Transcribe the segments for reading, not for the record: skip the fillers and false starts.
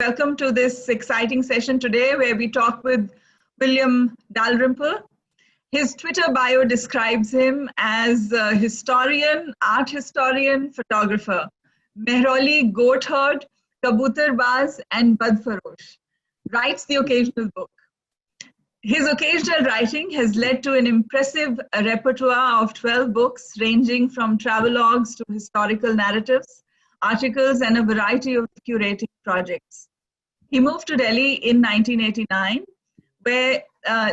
Welcome to this exciting session today where we talk with William Dalrymple. His Twitter bio describes him as a historian, art historian, photographer, Mehrauli goat herd, kabutarbaz, and badfarosh. Writes the occasional book. His occasional writing has led to an impressive repertoire of 12 books ranging from travelogues to historical narratives, articles, and a variety of curating projects. He moved to Delhi in 1989, where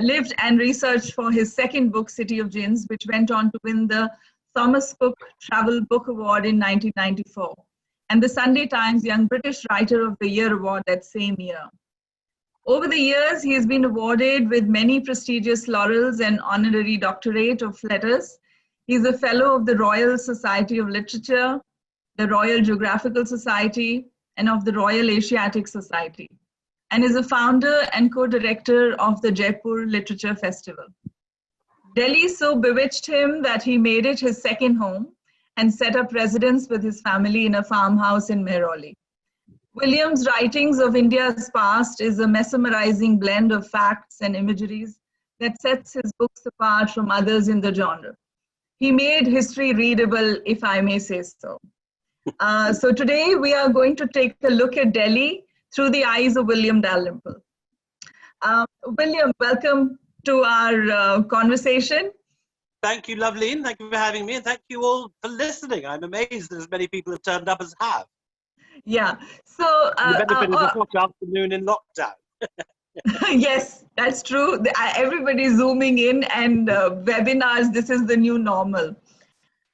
lived and researched for his second book, City of Jinns, which went on to win the Thomas Cook Travel Book Award in 1994, and the Sunday Times Young British Writer of the Year Award that same year. Over the years, he has been awarded with many prestigious laurels and honorary doctorate of letters. He is a fellow of the Royal Society of Literature, the Royal Geographical Society, and of the Royal Asiatic Society, and is a founder and co-director of the Jaipur Literature Festival. Delhi so bewitched him that he made it his second home and set up residence with his family in a farmhouse in Mehrauli. William's writings of India's past is a mesmerizing blend of facts and imageries that sets his books apart from others in the genre. He made history readable, if I may say so. So today we are going to take a look at Delhi through the eyes of William Dalrymple. William, welcome to our conversation. Thank you, Loveleen. Thank you for having me, and thank you all for listening. I'm amazed that as many people have turned up as have. Yeah. So the benefit of a hot afternoon in lockdown. Yes, that's true. Everybody's zooming in, and webinars. This is the new normal.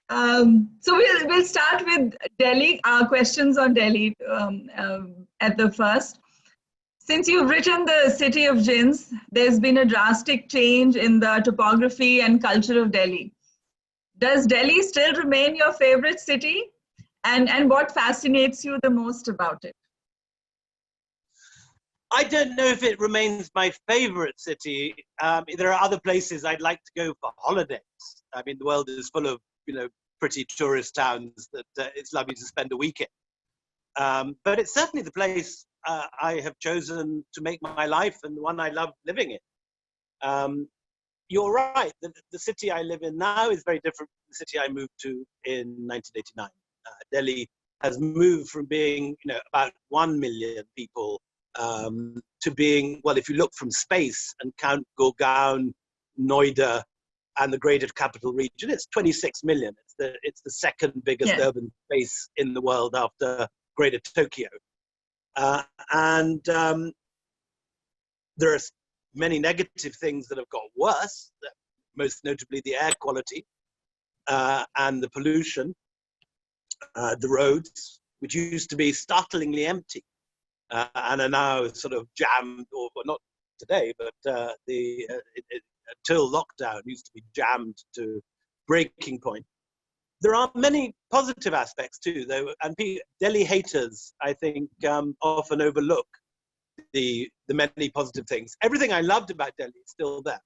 So we'll start with Delhi, questions on Delhi at the first. Since you've written the City of Jinns, there's been a drastic change in the topography and culture of Delhi. Does Delhi still remain your favorite city? And what fascinates you the most about it? I don't know if it remains my favorite city. There are other places I'd like to go for holidays. I mean, the world is full of, pretty tourist towns that it's lovely to spend a week in. But it's certainly the place I have chosen to make my life and the one I love living in. You're right, the city I live in now is very different from the city I moved to in 1989. Delhi has moved from being, about 1 million people to being, well, if you look from space and count Gurgaon, Noida, and the Greater Capital Region, it's 26 million. It's the second biggest urban space in the world after Greater Tokyo. And there are many negative things that have got worse, most notably the air quality and the pollution, the roads, which used to be startlingly empty and are now sort of jammed, or not today, but until lockdown used to be jammed to breaking point. There are many positive aspects too, though, and Delhi haters, I think, often overlook the many positive things. Everything I loved about Delhi is still there.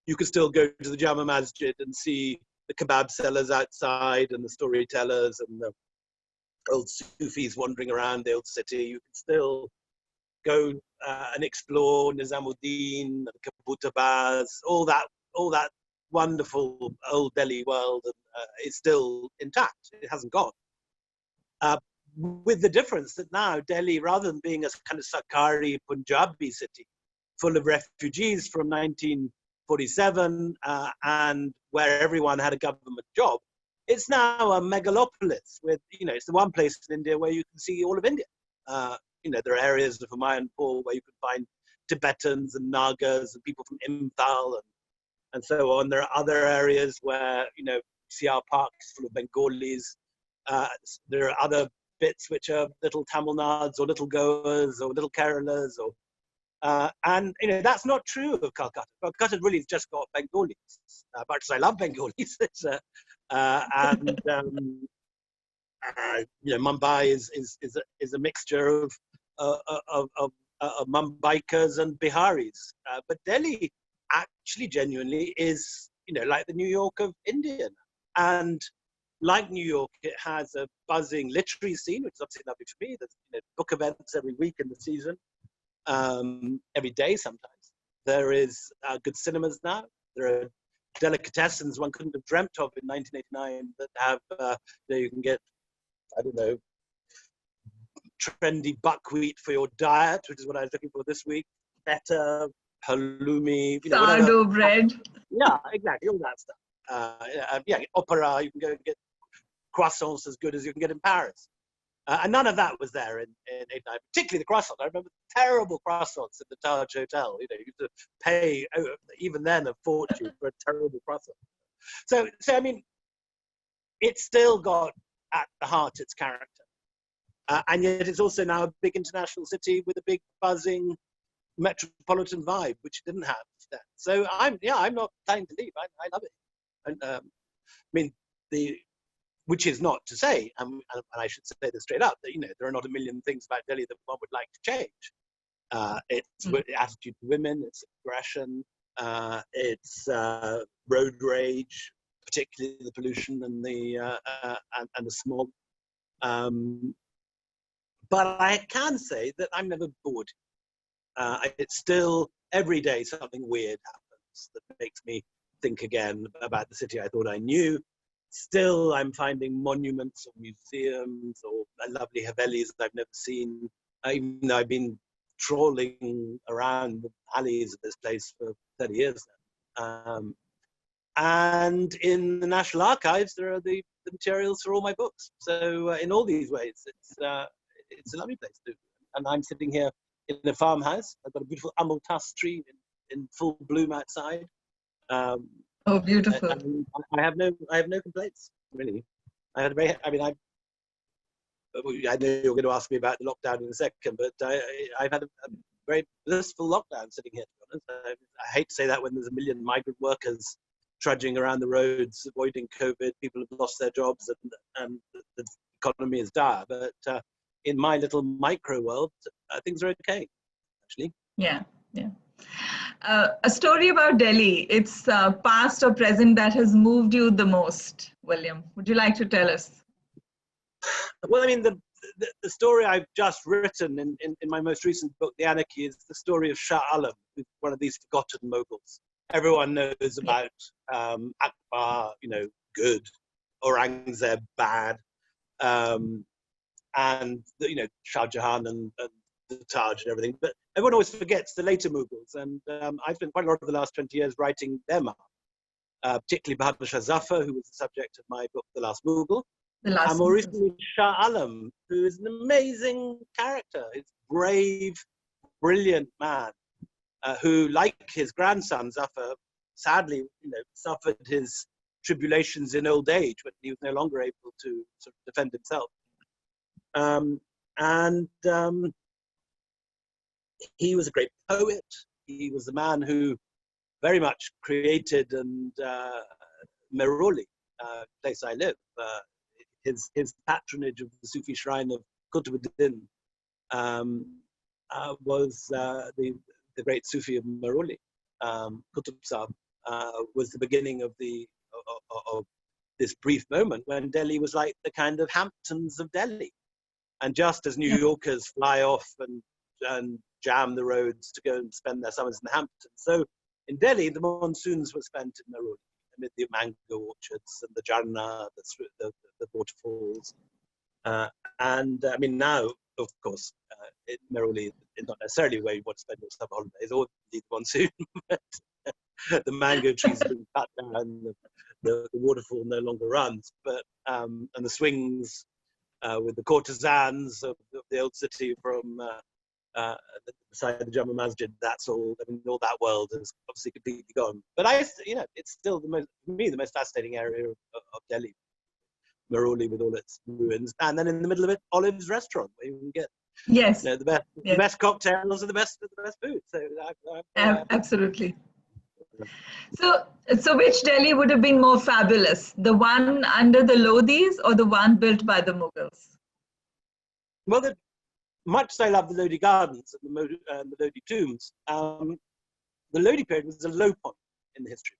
You can still go to the Jama Masjid and see the kebab sellers outside and the storytellers and the old Sufis wandering around the old city. You can still go and explore Nizamuddin, Kabutarbaz, all that wonderful old Delhi world is still intact. It hasn't gone. With the difference that now Delhi, rather than being a kind of Sarkari Punjabi city full of refugees from 1947 and where everyone had a government job, it's now a megalopolis with, it's the one place in India where you can see all of India. There are areas of Humayunpur where you can find Tibetans and Nagas and people from Imphal and so on. There are other areas where, Siar Park is full of Bengalis. There are other bits which are little Tamil Nads or little Goas or little Keralas. And, that's not true of Calcutta. Calcutta really has just got Bengalis, because I love Bengalis. Mumbai is a mixture of Mumbaikas and Biharis, but Delhi actually genuinely is like the New York of India, and like New York, it has a buzzing literary scene, which is obviously lovely for me. There's book events every week in the season, every day sometimes. There is good cinemas now. There are delicatessens one couldn't have dreamt of in 1989 that have, you can get, I don't know, trendy buckwheat for your diet, which is what I was looking for this week. Feta, halloumi, Sourdough whatever. bread. Yeah, exactly, all that stuff. Yeah, opera, you can go and get croissants as good as you can get in Paris. And none of that was there in 89, particularly the croissants. I remember terrible croissants at the Taj Hotel. You used to pay, even then, a fortune for a terrible croissant. So I mean, it's still got at the heart its character. And yet it's also now a big international city with a big buzzing metropolitan vibe, which it didn't have then. So I'm not planning to leave. I love it. And I mean, which is not to say, and I should say this straight up, that there are not a million things about Delhi that one would like to change. It's attitude to women, it's aggression, it's road rage, particularly the pollution and the smog. But I can say that I'm never bored. It's still every day something weird happens that makes me think again about the city I thought I knew. Still, I'm finding monuments or museums or lovely Havelis I've never seen, even though I've been trawling around the alleys of this place for 30 years now. And in the National Archives, there are the materials for all my books. So in all these ways, it's a lovely place to do. And I'm sitting here in a farmhouse. I've got a beautiful Amultas tree in full bloom outside. Oh, beautiful! I have no complaints, really. I know you're going to ask me about the lockdown in a second, but I've had a very blissful lockdown sitting here. To be honest, I hate to say that when there's a million migrant workers trudging around the roads, avoiding COVID. People have lost their jobs, and the economy is dire. But in my little micro world, things are okay, actually. Yeah. A story about Delhi, its past or present that has moved you the most, William. Would you like to tell us? Well, I mean, the story I've just written in my most recent book, The Anarchy, is the story of Shah Alam, who's one of these forgotten Mughals. Everyone knows about Akbar, good, Aurangzeb, bad, and Shah Jahan and the Taj and everything. But everyone always forgets the later Mughals, and I've spent quite a lot of the last 20 years writing them up, particularly Bahadur Shah Zafar, who was the subject of my book, The Last Mughal, and more recently Shah Alam, who is an amazing character. He's a brave, brilliant man who, like his grandson Zafar, sadly, suffered his tribulations in old age when he was no longer able to sort of defend himself. He was a great poet. He was the man who very much created and Meroli, place I live. His patronage of the Sufi shrine of Qutbuddin was the great Sufi of Meroli. Qutb Sahib was the beginning of this brief moment when Delhi was like the kind of Hamptons of Delhi. And just as New Yorkers fly off and jam the roads to go and spend their summers in the Hamptons, so in Delhi, the monsoons were spent in Meroli, amid the mango orchards and the Jarna, the waterfalls. And I mean, now, of course, Meroli is not necessarily where you want to spend your summer holidays, or indeed the monsoon, but the mango trees have been cut down, the waterfall no longer runs, but and the swings with the courtesans of the old city from beside the Jama Masjid, that's all. I mean, all that world is obviously completely gone. But it's still for me the most fascinating area of Delhi, Meroli with all its ruins, and then in the middle of it, Olive's restaurant, where you can get the best cocktails and the best food. So absolutely. So which Delhi would have been more fabulous, the one under the Lodhis or the one built by the Mughals? Well, much as I love the Lodi Gardens and the Lodi tombs, the Lodi period was a low point in the history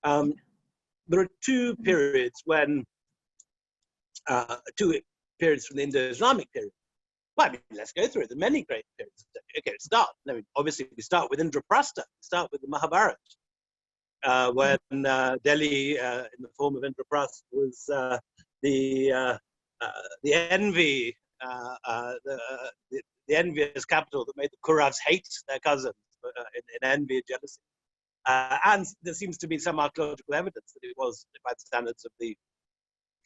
of Delhi. there are two periods when, two periods from the Indo-Islamic period. Well, I mean, let's go through it. There are many great periods. Okay, start. I mean, obviously, we start with Indraprastha. We start with the Mahabharata, when Delhi, in the form of Indraprastha, was the envy, the envious capital that made the Kauravs hate their cousins in envy and jealousy. And there seems to be some archaeological evidence that it was, by the standards of the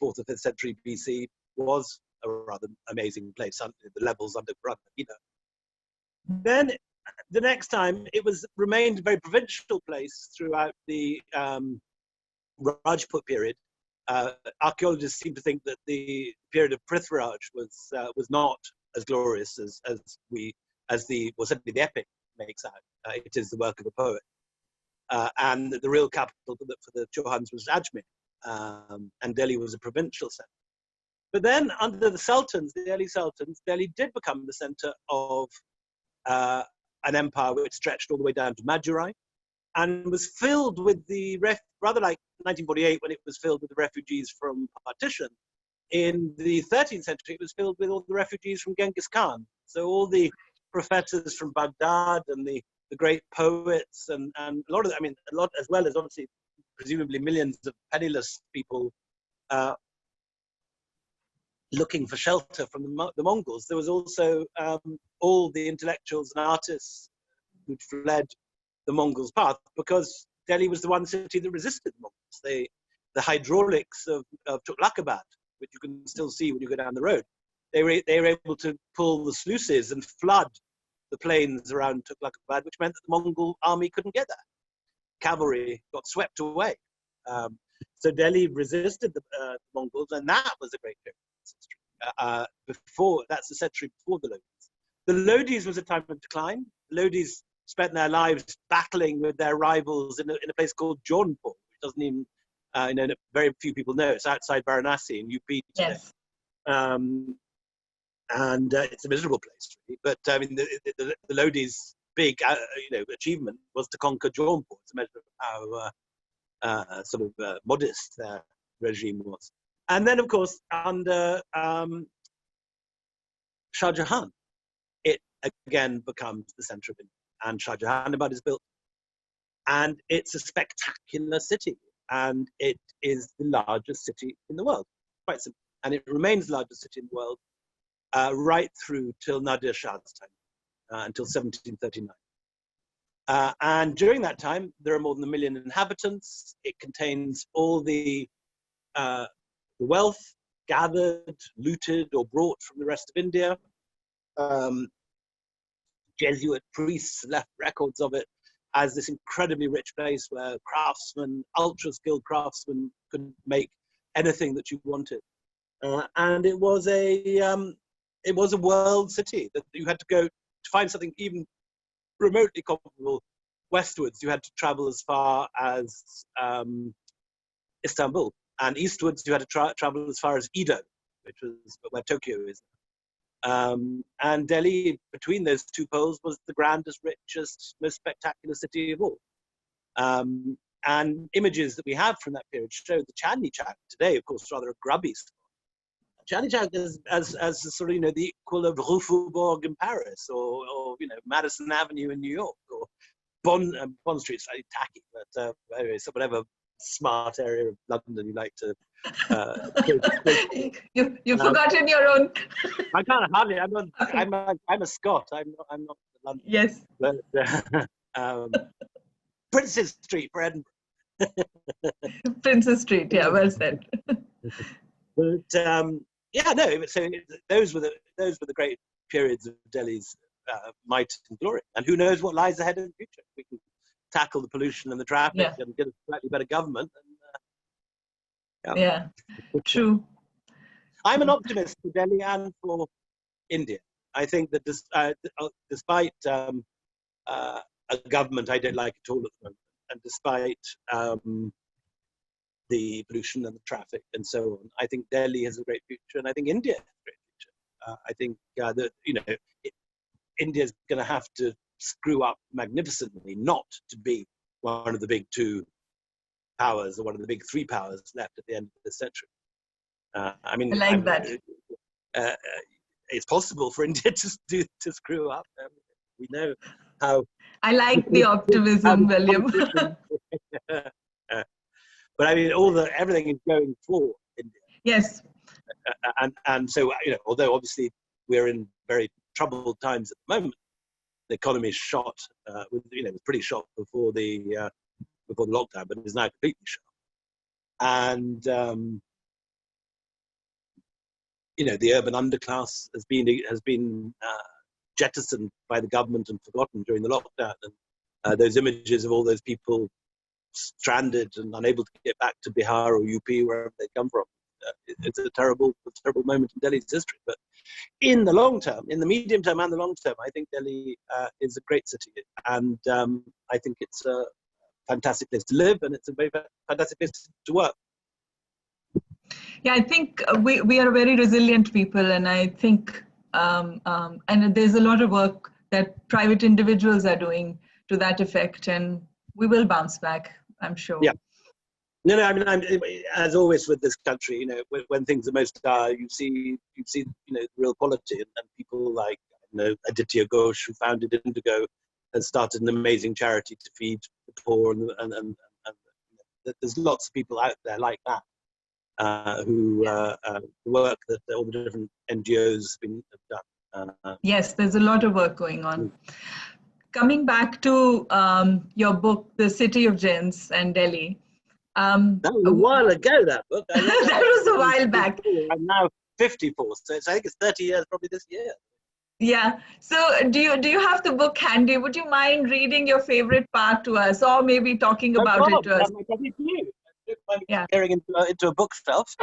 4th or 5th century BC, was a rather amazing place. The levels under, you know. Then the next time, it remained a very provincial place throughout the Rajput period. Archaeologists seem to think that the period of Prithviraj was not as glorious as certainly the epic makes out. It is the work of a poet. And the real capital for the Chauhans was Ajmer, and Delhi was a provincial center. But then, under the Sultans, the early Sultans, Delhi did become the center of an empire which stretched all the way down to Madurai, and was filled with rather like 1948 when it was filled with the refugees from partition. In the 13th century, it was filled with all the refugees from Genghis Khan. So all the professors from Baghdad and the great poets and a lot of, as well as obviously, presumably millions of penniless people looking for shelter from the Mongols. There was also all the intellectuals and artists who'd fled the Mongols' path, because Delhi was the one city that resisted the Mongols. The hydraulics of Tughlaqabad, which you can still see when you go down the road, they were able to pull the sluices and flood the plains around Tughlaqabad, which meant that the Mongol army couldn't get there. Cavalry got swept away. So Delhi resisted the Mongols, and that was a great period. That's a century before the Lodis. The Lodis was a time of decline. The Lodis spent their lives battling with their rivals in a place called Jaunpur, which doesn't even, very few people know. It's outside Varanasi in UP today. Yes. And it's a miserable place, really. But I mean, the Lodis' big, achievement was to conquer Jaunpur. It's a measure of how sort of modest their regime was. And then, of course, under Shah Jahan, it again becomes the center of India. And Shah Jahanabad is built. And it's a spectacular city. And it is the largest city in the world. Quite simple. And it remains the largest city in the world right through till Nadir Shah's time, until 1739. And during that time, there are more than 1 million inhabitants. It contains all the wealth gathered, looted, or brought from the rest of India. Jesuit priests left records of it as this incredibly rich place where craftsmen, ultra-skilled craftsmen, could make anything that you wanted. And it was a world city that you had to go to find something even remotely comparable westwards. You had to travel as far as Istanbul, and eastwards you had to travel as far as Edo, which was where Tokyo is. And Delhi, between those two poles, was the grandest, richest, most spectacular city of all. And images that we have from that period show the Chandni Chowk today, of course, rather a grubby spot. Chandni Chowk is as sort of, the equal of Rue Faubourg in Paris, or Madison Avenue in New York, or Bond Street, slightly tacky, but anyway, so whatever smart area of London you like to. You've forgotten your own. I can't hardly. I'm a Scot. I'm not London. Yes. But, Princes Street for Edinburgh. Princess Street. Yeah, well said. But So those were the great periods of Delhi's might and glory. And who knows what lies ahead in the future? We can tackle the pollution and the traffic and get a slightly better government. Yeah, true. I'm an optimist for Delhi and for India. I think that despite a government I don't like at all at the moment, and despite the pollution and the traffic and so on, I think Delhi has a great future, and I think India has a great future. I think that India is going to have to screw up magnificently not to be one of the big two powers, or one of the big three powers left at the end of the century. I mean, I like that. It's possible for India to screw up. We know how. I like the optimism, William. But I mean, everything is going for India. Yes. And so, you know, although obviously we're in very troubled times at the moment, the economy is shot. It was pretty shot before the lockdown, but it is now completely shot. And you know, the urban underclass has been jettisoned by the government and forgotten during the lockdown. And those images of all those people stranded and unable to get back to Bihar or UP, wherever they come from, it's a terrible moment in Delhi's history. But in the long term, in the medium term and the long term, I think Delhi is a great city, and I think it's a fantastic place to live, and it's a very fantastic place to work. Yeah, I think we are a very resilient people, and I think and there's a lot of work that private individuals are doing to that effect, and we will bounce back, I'm sure. Yeah. No, I mean, as always with this country, you know, when things are most dire, you see, you know, real quality, and people like, you know, Aditya Ghosh, who founded Indigo, and started an amazing charity to feed the poor, and there's lots of people out there like that who work that all the different NGOs have done. Yes, there's a lot of work going on. Coming back to your book, The City of Gents and Delhi. That was a while ago, that book. That was a while back. I'm now 54, so I think it's 30 years probably this year. Yeah. So do you have the book handy? Would you mind reading your favorite part to us, or maybe talking about it to us? Yeah. Staring into a bookshelf.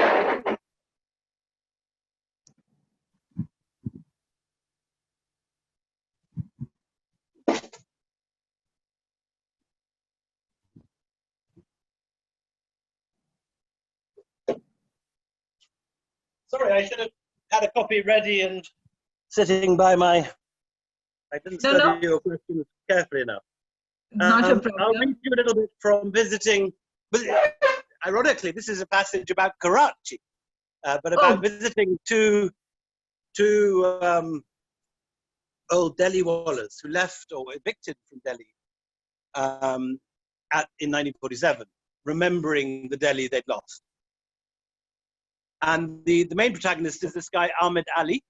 Sorry, I should have had a copy ready and sitting by my. I didn't study your questions carefully enough. Not a problem. I'll read you a little bit from visiting. Ironically, this is a passage about Karachi, but about visiting two old Delhi wallahs who left or were evicted from Delhi in 1947, remembering the Delhi they'd lost. And the main protagonist is this guy, Ahmed Ali,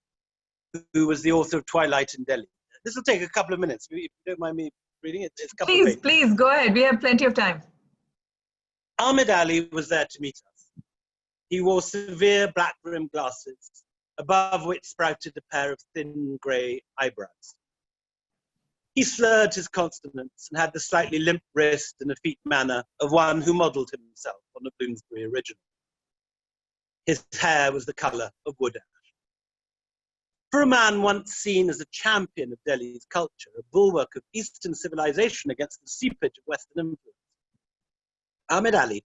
who was the author of Twilight in Delhi. This will take a couple of minutes. If you don't mind me reading it. It's a couple of pages. Please, go ahead. We have plenty of time. Ahmed Ali was there to meet us. He wore severe black-rimmed glasses, above which sprouted a pair of thin grey eyebrows. He slurred his consonants and had the slightly limp wrist and effete manner of one who modelled himself on a Bloomsbury original. His hair was the colour of wood ash. For a man once seen as a champion of Delhi's culture, a bulwark of Eastern civilization against the seepage of Western influence, Ahmed Ali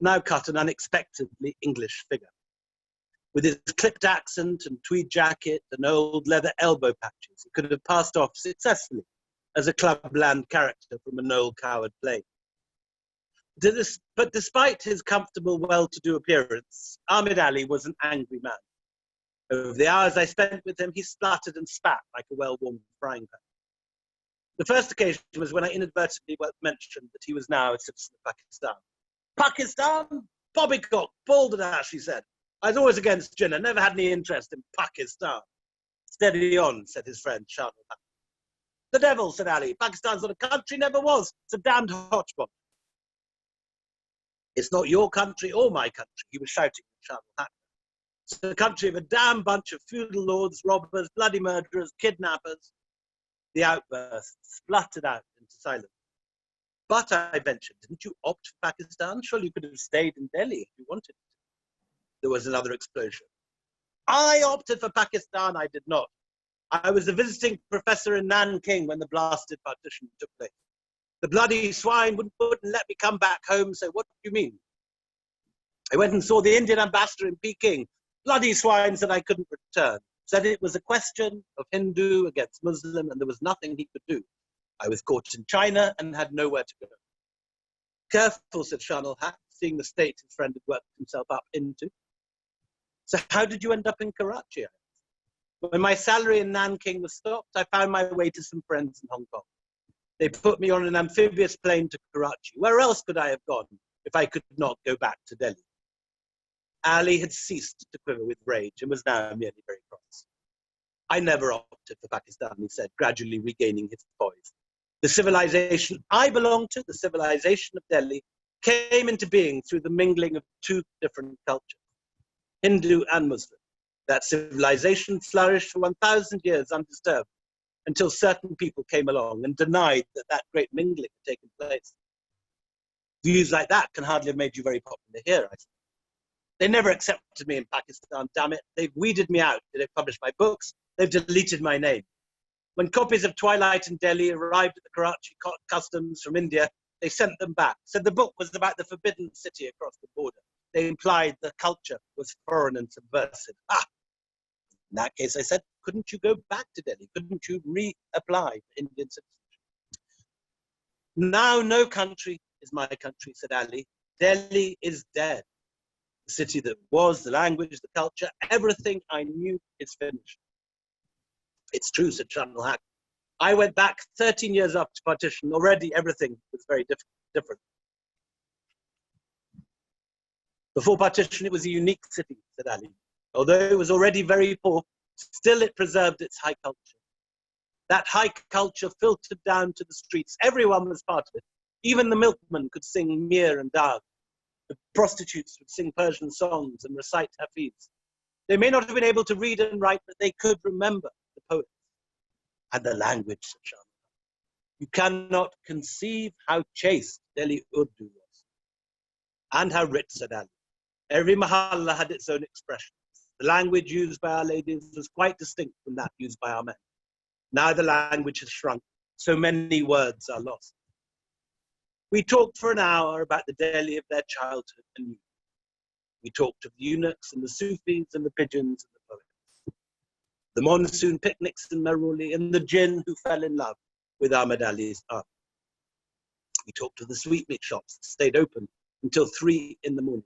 now cut an unexpectedly English figure. With his clipped accent and tweed jacket and old leather elbow patches, he could have passed off successfully as a clubland character from a Noel Coward play. But despite his comfortable, well-to-do appearance, Ahmed Ali was an angry man. Over the hours I spent with him, he spluttered and spat like a well-warmed frying pan. The first occasion was when I inadvertently mentioned that he was now a citizen of Pakistan. Pakistan? Poppycock, balderdash, he said. I was always against Jinnah, never had any interest in Pakistan. Steady on, said his friend, Shah. The devil, said Ali. Pakistan's not a country, never was. It's a damned hodgepodge. It's not your country or my country, he was shouting at Shah. It's the country of a damn bunch of feudal lords, robbers, bloody murderers, kidnappers. The outburst spluttered out into silence. But I ventured, didn't you opt for Pakistan? Surely you could have stayed in Delhi if you wanted. There was another explosion. I opted for Pakistan, I did not. I was a visiting professor in Nanking when the blasted partition took place. The bloody swine wouldn't let me come back home, so what do you mean? I went and saw the Indian ambassador in Peking. Bloody swine said I couldn't return. Said it was a question of Hindu against Muslim and there was nothing he could do. I was caught in China and had nowhere to go. Careful, said Shah-Ul-Haq, seeing the state his friend had worked himself up into. So how did you end up in Karachi? When my salary in Nanking was stopped, I found my way to some friends in Hong Kong. They put me on an amphibious plane to Karachi. Where else could I have gone if I could not go back to Delhi? Ali had ceased to quiver with rage and was now merely very cross. I never opted for Pakistan, he said, gradually regaining his poise. The civilization I belong to, the civilization of Delhi, came into being through the mingling of two different cultures, Hindu and Muslim. That civilization flourished for 1,000 years undisturbed until certain people came along and denied that that great mingling had taken place. Views like that can hardly have made you very popular here, I suppose. They never accepted me in Pakistan, damn it. They've weeded me out. They've published my books. They've deleted my name. When copies of Twilight in Delhi arrived at the Karachi customs from India, they sent them back. Said the book was about the forbidden city across the border. They implied the culture was foreign and subversive. In that case, I said, couldn't you go back to Delhi? Couldn't you reapply for Indian citizenship? Now no country is my country, said Ali. Delhi is dead. The city that was, the language, the culture, everything I knew is finished. It's true, said Shah-Ul-Haq. I went back 13 years after partition. Already everything was very different. Before partition, it was a unique city, said Ali. Although it was already very poor, still it preserved its high culture. That high culture filtered down to the streets. Everyone was part of it. Even the milkman could sing Mir and Dagh. The prostitutes would sing Persian songs and recite Hafiz. They may not have been able to read and write, but they could remember the poets and the language, said Shah. You cannot conceive how chaste Delhi Urdu was, and how rich, said Ali. Every mahalla had its own expressions. The language used by our ladies was quite distinct from that used by our men. Now the language has shrunk. So many words are lost. We talked for an hour about the Delhi of their childhood and youth. We talked of the eunuchs and the Sufis and the pigeons and the poets. The monsoon picnics in Maruli and the jinn who fell in love with Ahmad Ali's aunt. We talked of the sweetmeat shops that stayed open until 3 in the morning.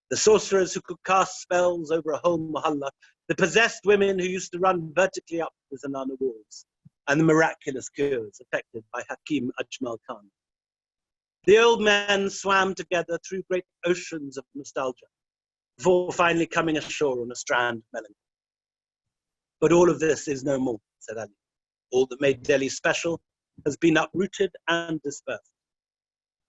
The sorcerers who could cast spells over a whole mahalla, the possessed women who used to run vertically up the Zanana walls, and the miraculous cures effected by Hakim Ajmal Khan. The old men swam together through great oceans of nostalgia, before finally coming ashore on a strand of melancholy. But all of this is no more, said Ali. All that made Delhi special has been uprooted and dispersed.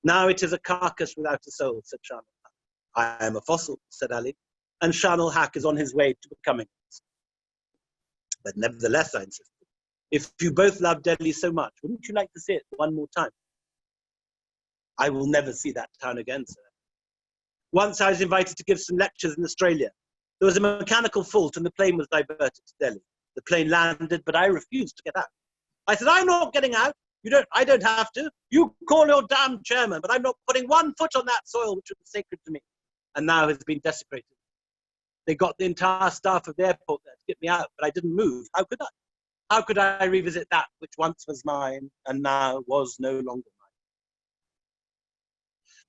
Now it is a carcass without a soul, said Shah-Ul-Haq. I am a fossil, said Ali, and Shah-Ul-Haq is on his way to becoming it. But nevertheless, I insisted, if you both love Delhi so much, wouldn't you like to see it one more time? I will never see that town again, sir. Once I was invited to give some lectures in Australia. There was a mechanical fault and the plane was diverted to Delhi. The plane landed, but I refused to get out. I said, I'm not getting out. I don't have to. You call your damn chairman, but I'm not putting one foot on that soil which was sacred to me and now has been desecrated. They got the entire staff of the airport there to get me out, but I didn't move. How could I? How could I revisit that which once was mine and now was no longer mine?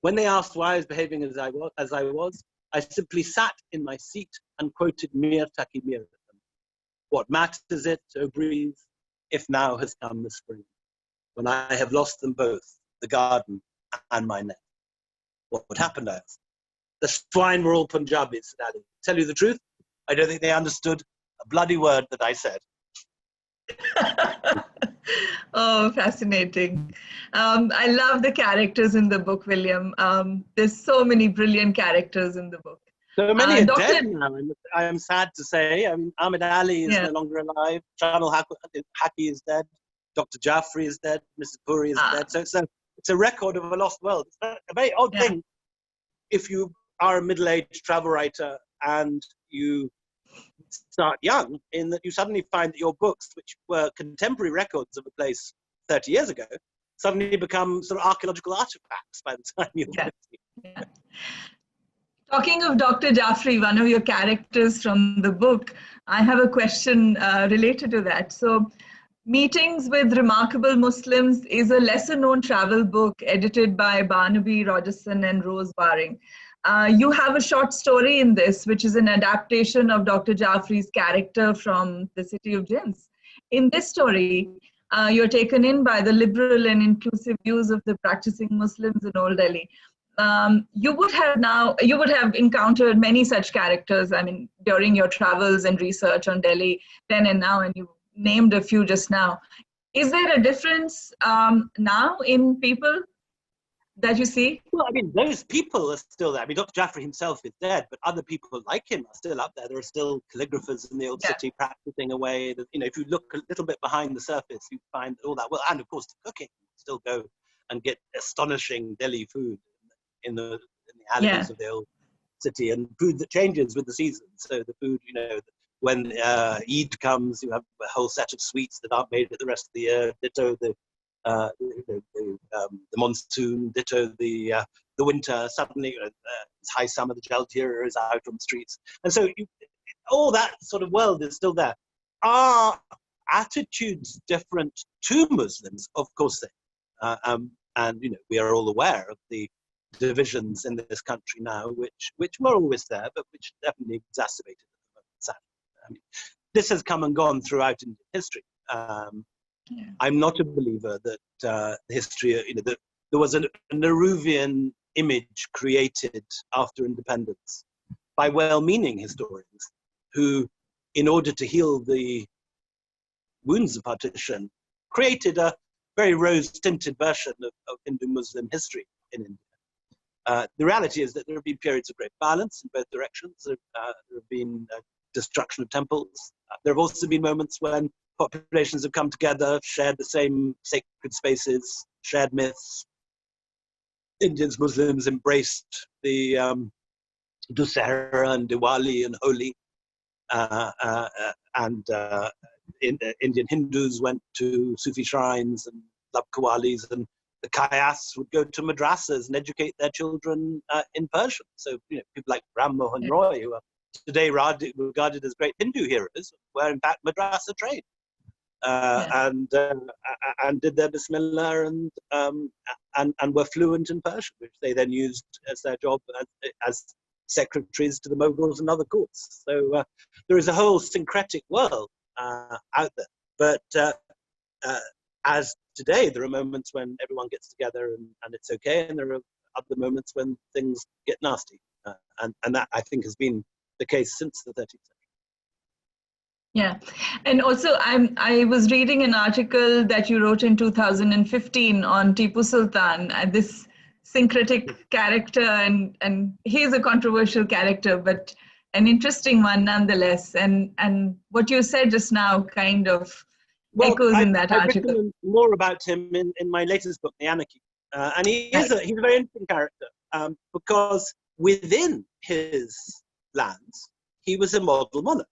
When they asked why I was behaving as I was, I simply sat in my seat and quoted Mir Taki Mir at them. What matters it, O breeze, if now has come the spring, when I have lost them both, the garden and my net. What would happen, I asked. The swine were all Punjabis, said Ali. Tell you the truth, I don't think they understood a bloody word that I said. Oh, fascinating. I love the characters in the book, William. There's so many brilliant characters in the book. So many are dead now, I am sad to say. I mean, Ahmed Ali is no longer alive. Shah-Ul-Haq is dead. Dr. Jaffrey is dead. Mrs. Puri is dead. So it's a record of a lost world. It's a very odd thing if you are a middle-aged travel writer and you start young, in that you suddenly find that your books, which were contemporary records of a place 30 years ago, suddenly become sort of archaeological artifacts by the time you're 50. Yeah. Talking of Dr. Jaffrey, one of your characters from the book, I have a question related to that. So Meetings with Remarkable Muslims is a lesser-known travel book edited by Barnaby Rogerson and Rose Waring. You have a short story in this, which is an adaptation of Dr. Jaffrey's character from The City of Jinns. In this story, you're taken in by the liberal and inclusive views of the practicing Muslims in Old Delhi. You would have encountered many such characters, I mean, during your travels and research on Delhi then and now, and you named a few just now. Is there a difference now in people that you see? Well, I mean, those people are still there. I mean, Dr. Jaffrey himself is dead, but other people like him are still up there. There are still calligraphers in the old city practicing away. You know, if you look a little bit behind the surface, you find all that. Well, and of course, the cooking. Still go and get astonishing Delhi food in the alleys of the old city, and food that changes with the seasons. So the food, you know, when Eid comes, you have a whole set of sweets that aren't made at the rest of the year. Ditto the monsoon, ditto the winter. Suddenly, it's high summer, the Jaltira is out on the streets, and so all that sort of world is still there. Are attitudes different to Muslims? Of course they. And you know, we are all aware of the divisions in this country now, which were always there, but which definitely exacerbated at the moment. Sadly. I mean, this has come and gone throughout Indian history. I'm not a believer that history, you know, that there was an Nehruvian image created after independence by well-meaning historians who, in order to heal the wounds of partition, created a very rose-tinted version of Hindu-Muslim history in India. The reality is that there have been periods of great violence in both directions. There have been destruction of temples. There have also been moments when populations have come together, shared the same sacred spaces, shared myths. Indians, Muslims embraced the Dussehra and Diwali and Holi. Indian Hindus went to Sufi shrines and loved qawwalis, and the Kayas would go to madrasas and educate their children in Persian. So, you know, people like Ram Mohan Roy, who are today regarded as great Hindu heroes, were in fact madrasa trained. And did their Bismillah and were fluent in Persian, which they then used as their job as secretaries to the Mughals and other courts. So there is a whole syncretic world out there. But as today, there are moments when everyone gets together and it's okay, and there are other moments when things get nasty. And that, I think, has been the case since the 13th century. Yeah, and also I was reading an article that you wrote in 2015 on Tipu Sultan, this syncretic character, and he's a controversial character, but an interesting one nonetheless. And what you said just now kind of echoes in that article. I've written more about him in my latest book, The Anarchy, and he's a very interesting character because within his lands he was a model monarch.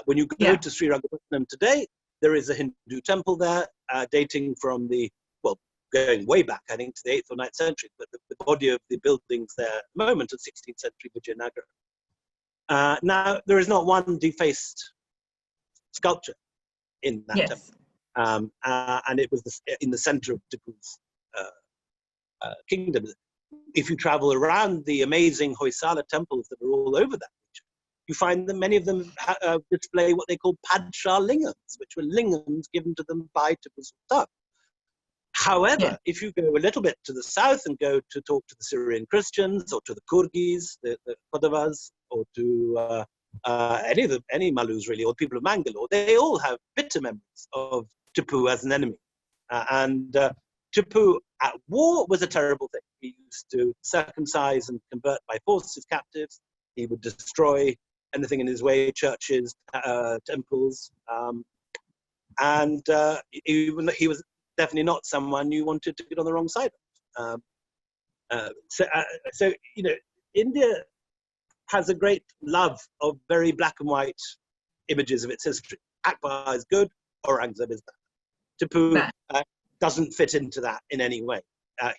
When you go to Sri Rangapatnam today, there is a Hindu temple there, dating from going way back, I think, to the 8th or 9th century, but the body of the buildings there at the moment are 16th century Vijayanagara. Now, there is not one defaced sculpture in that temple. And it was in the center of Tipu's kingdom. If you travel around the amazing Hoysala temples that are all over that, you find that many of them display what they call Padshah lingams, which were lingams given to them by Tipu Sultan. However, if you go a little bit to the south and go to talk to the Syrian Christians, or to the Kurgis, the Kodavas, or to any Malus really, or people of Mangalore, they all have bitter memories of Tipu as an enemy. Tipu at war was a terrible thing. He used to circumcise and convert by force his captives. He would destroy anything in his way, churches, temples, and he was definitely not someone you wanted to get on the wrong side of. So you know, India has a great love of very black and white images of its history. Akbar is good, Aurangzeb is bad. Tipu doesn't fit into that in any way.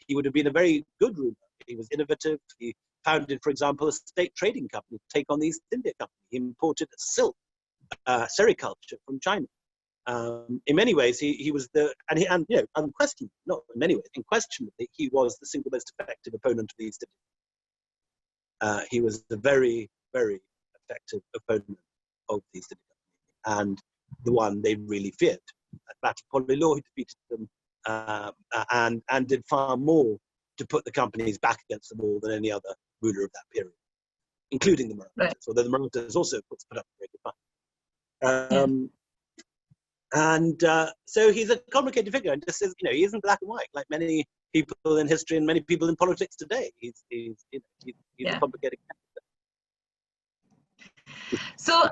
He would have been a very good ruler. He was innovative. He founded, for example, a state trading company to take on the East India Company. He imported silk, sericulture from China. In many ways, he was unquestionably, not in many ways, unquestionably, he was the single most effective opponent of the East India. He was a very, very effective opponent of the East India Company, and the one they really feared. At Battle of Polillo, he defeated them and did far more to put the companies back against the wall than any other ruler of that period, including the Marathas, right. although the Marathas also put up a very good fight. And so he's a complicated figure, and just says, he isn't black and white like many people in history and many people in politics today. He's a complicated character. So,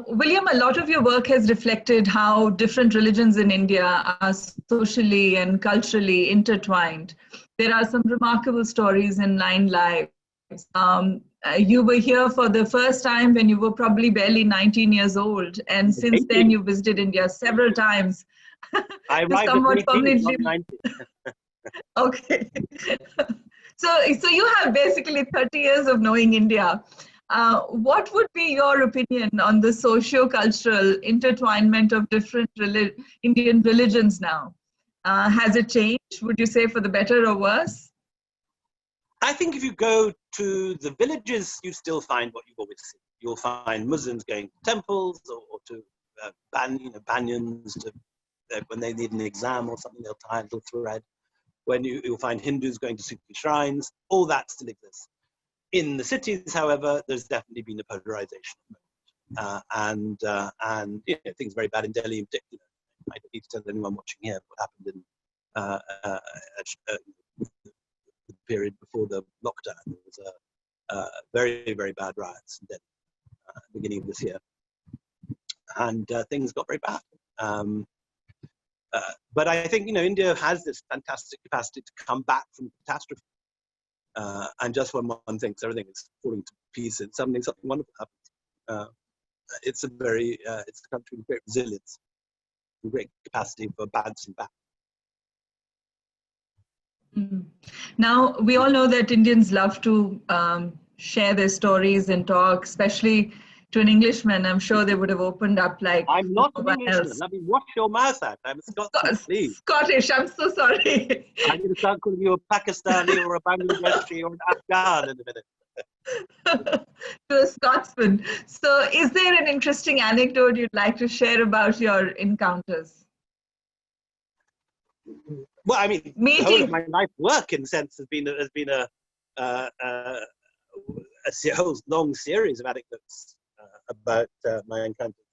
William, a lot of your work has reflected how different religions in India are socially and culturally intertwined. There are some remarkable stories in 9 Lives. You were here for the first time when you were probably barely 19 years old, and since then you visited India several times. I arrived at 18, not 19. Okay. So you have basically 30 years of knowing India. What would be your opinion on the socio-cultural intertwinement of different Indian religions now? Has it changed, would you say, for the better or worse? I think if you go to the villages, you still find what you've always seen. You'll find Muslims going to temples or to banyans when they need an exam or something, they'll tie a little thread. When you'll find Hindus going to Sikh shrines, all that still exists. In the cities, however, there's definitely been a polarization, and things are very bad in Delhi in particular. I don't need to tell anyone watching here what happened in the period before the lockdown. There was very, very bad riots in Delhi at the beginning of this year, and things got very bad. But I think India has this fantastic capacity to come back from catastrophe. And just when one thinks everything is falling to pieces, something wonderful happens. It's a country with great resilience and great capacity for bouncing back. Now, we all know that Indians love to share their stories and talk, especially to an Englishman. I'm sure they would have opened up like I'm not an no one Englishman. else. I mean, wash your mouth out. I'm a Scotsman, please. Scottish, I'm so sorry. I'm going to start calling you a Pakistani or a Bangladeshi or an Afghan in a minute. To a Scotsman. So is there an interesting anecdote you'd like to share about your encounters? Well, I mean, the whole of my life work, in a sense, has been a whole long series of anecdotes about my encounters.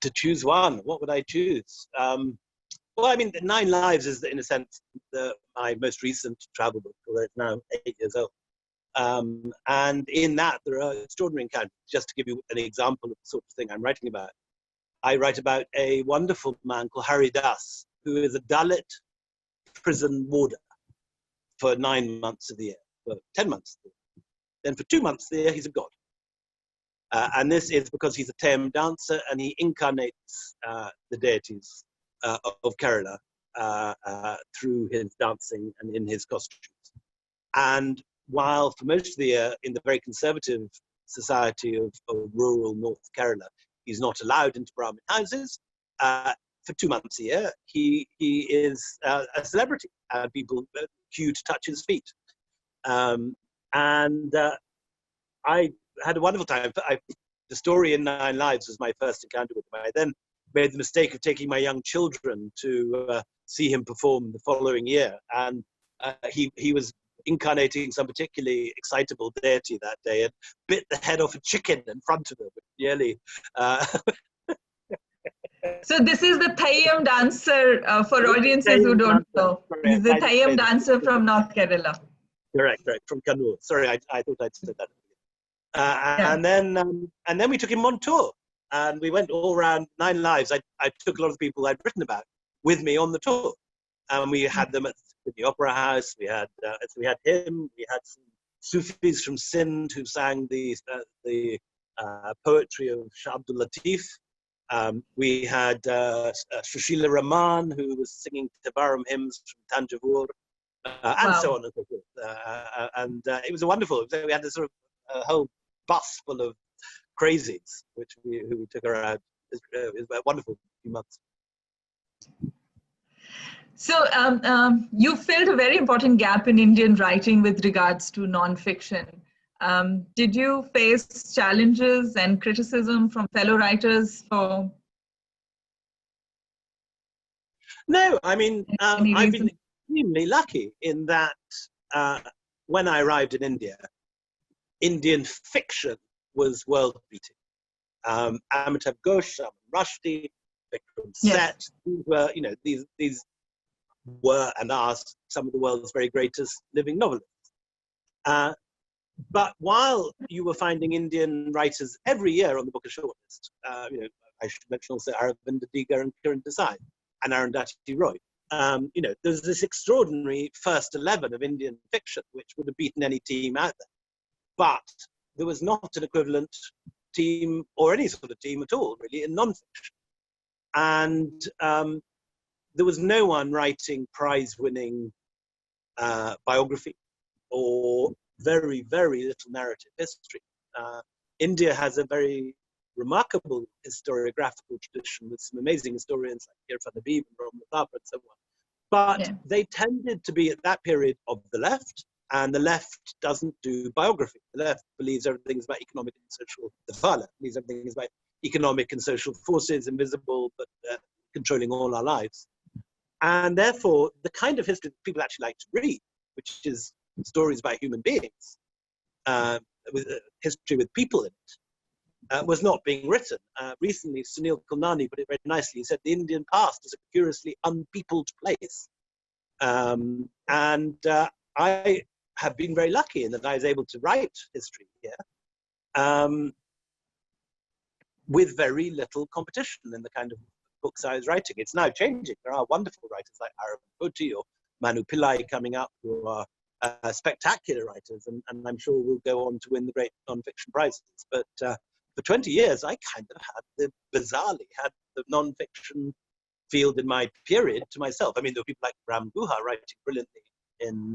To choose one, what would I choose? Well, I mean, 9 Lives is, in a sense, my most recent travel book, although it's now 8 years old. And in that, there are extraordinary encounters. Just to give you an example of the sort of thing I'm writing about, I write about a wonderful man called Hari Das, who is a Dalit prison warder for 9 months of the year, for 10 months of the year. Then for 2 months of the year, he's a god. And this is because he's a Tayam dancer, and he incarnates the deities of Kerala through his dancing and in his costumes. And while for most of the year, in the very conservative society of rural North Kerala, he's not allowed into Brahmin houses, for 2 months a year, he is a celebrity, and people queue to touch his feet. I had a wonderful time. The story in 9 Lives was my first encounter with him. I then made the mistake of taking my young children to see him perform the following year, and he was incarnating some particularly excitable deity that day and bit the head off a chicken in front of them. Nearly. So this is the Thayyam dancer for audiences who don't know. He's the Thayyam dancer from North Kerala. Correct, from Kannur. Sorry, I thought I'd said that. And then we took him on tour, and we went all around 9 Lives. I took a lot of the people I'd written about with me on the tour, and we had them at the Opera House. We had him. We had some Sufis from Sindh who sang the poetry of Shah Abdul Latif. We had Shushila Rahman, who was singing Tabaram hymns from Tanjavur, and so on and so forth. And it was wonderful. We had this sort of whole bus full of crazies, who we took around It was a wonderful few months. So you filled a very important gap in Indian writing with regards to non-fiction. Did you face challenges and criticism from fellow writers for? No, I mean, Any I've reason? been extremely lucky in that when I arrived in India, Indian fiction was world-beating. Amitav Ghosh, Rushdie, Vikram Seth, these were, you know, these were and are some of the world's very greatest living novelists. But while you were finding Indian writers every year on the Booker shortlist, you know, I should mention also Aravinda Diga and Kiran Desai and Arundhati Roy. You know, there's this extraordinary first 11 of Indian fiction, which would have beaten any team out there. But there was not an equivalent team or any sort of team at all, really, in non-fiction. And there was no one writing prize-winning biography or very, very little narrative history. India has a very remarkable historiographical tradition with some amazing historians like Irfan Habib and Ram Thapa and so on. But they tended to be at that period of the left, and the left doesn't do biography. The left believes everything is about economic and social. The far left believes everything is about economic and social forces, invisible but controlling all our lives. And therefore, the kind of history that people actually like to read, which is stories about human beings, with history with people in it, was not being written. Recently, Sunil Kulnani put it very nicely. He said, the Indian past is a curiously unpeopled place. I have been very lucky in that I was able to write history here with very little competition in the kind of books I was writing. It's now changing. There are wonderful writers like Aravind Poti or Manu Pillai coming up who are spectacular writers, and I'm sure will go on to win the great non-fiction prizes. But for 20 years, I kind of bizarrely had the non-fiction field in my period to myself. I mean, there were people like Ram Guha writing brilliantly in